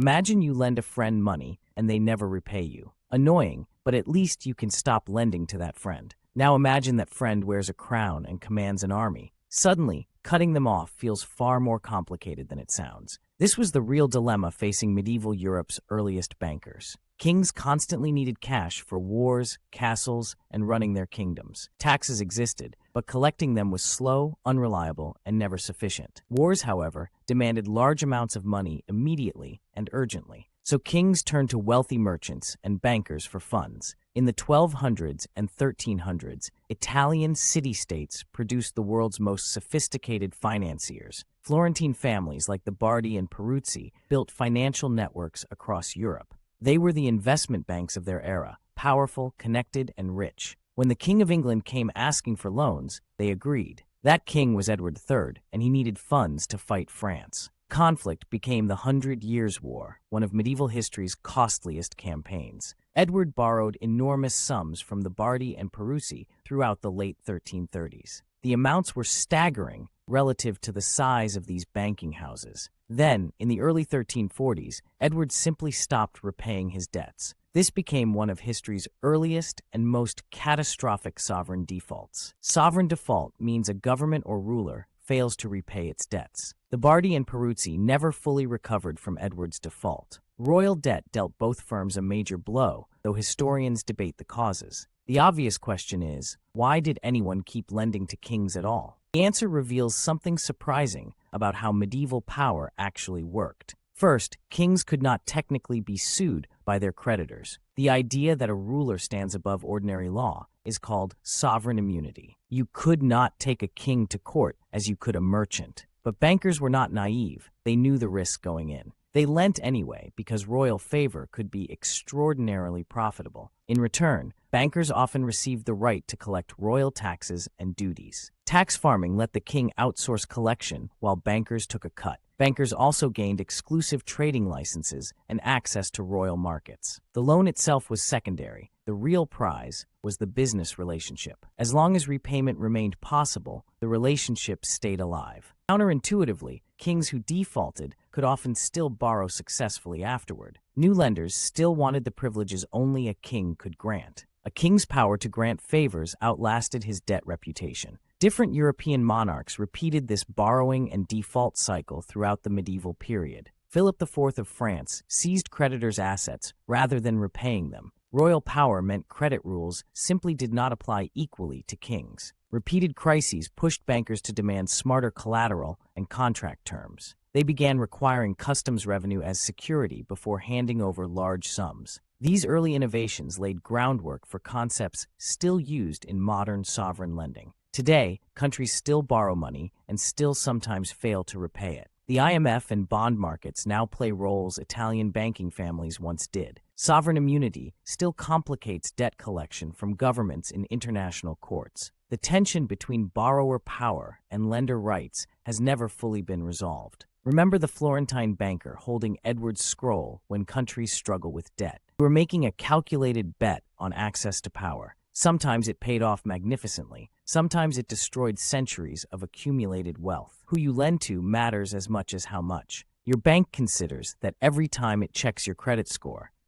Imagine you lend a friend money and they never repay you. Annoying, but at least you can stop lending to that friend. Now imagine that friend wears a crown and commands an army. Suddenly, cutting them off feels far more complicated than it sounds. This was the real dilemma facing medieval Europe's earliest bankers. Kings constantly needed cash for wars, castles, and running their kingdoms. Taxes existed, but collecting them was slow, unreliable, and never sufficient. Wars, however, demanded large amounts of money immediately and urgently. So kings turned to wealthy merchants and bankers for funds. In the 1200s and 1300s, Italian city-states produced the world's most sophisticated financiers. Florentine families like the Bardi and Peruzzi built financial networks across Europe. They were the investment banks of their era, powerful, connected, and rich. When the King of England came asking for loans, they agreed. That king was Edward III, and he needed funds to fight France. Conflict became the 100 Years' War, one of medieval history's costliest campaigns. Edward borrowed enormous sums from the Bardi and Peruzzi throughout the late 1330s. The amounts were staggering relative to the size of these banking houses. Then, in the early 1340s, Edward simply stopped repaying his debts. This became one of history's earliest and most catastrophic sovereign defaults. Sovereign default means a government or ruler fails to repay its debts. The Bardi and Peruzzi never fully recovered from Edward's default. Royal debt dealt both firms a major blow, though historians debate the causes. The obvious question is, why did anyone keep lending to kings at all? The answer reveals something surprising about how medieval power actually worked. First, kings could not technically be sued by their creditors. The idea that a ruler stands above ordinary law is called sovereign immunity. You could not take a king to court as you could a merchant. But bankers were not naive. They knew the risk going in. They lent anyway because royal favor could be extraordinarily profitable. In return, bankers often received the right to collect royal taxes and duties. Tax farming let the king outsource collection while bankers took a cut. Bankers also gained exclusive trading licenses and access to royal markets. The loan itself was secondary. The real prize was the business relationship. As long as repayment remained possible, the relationship stayed alive. Counterintuitively, kings who defaulted could often still borrow successfully afterward. New lenders still wanted the privileges only a king could grant. A king's power to grant favors outlasted his debt reputation. Different European monarchs repeated this borrowing and default cycle throughout the medieval period. Philip IV of France seized creditors' assets rather than repaying them. Royal power meant credit rules simply did not apply equally to kings. Repeated crises pushed bankers to demand smarter collateral and contract terms. They began requiring customs revenue as security before handing over large sums. These early innovations laid groundwork for concepts still used in modern sovereign lending. Today, countries still borrow money and still sometimes fail to repay it. The IMF and bond markets now play roles Italian banking families once did. Sovereign immunity still complicates debt collection from governments in international courts. The tension between borrower power and lender rights has never fully been resolved. Remember the Florentine banker holding Edward's scroll when countries struggle with debt. They were making a calculated bet on access to power. Sometimes it paid off magnificently. Sometimes it destroyed centuries of accumulated wealth. Who you lend to matters as much as how much. Your bank considers that every time it checks your credit score,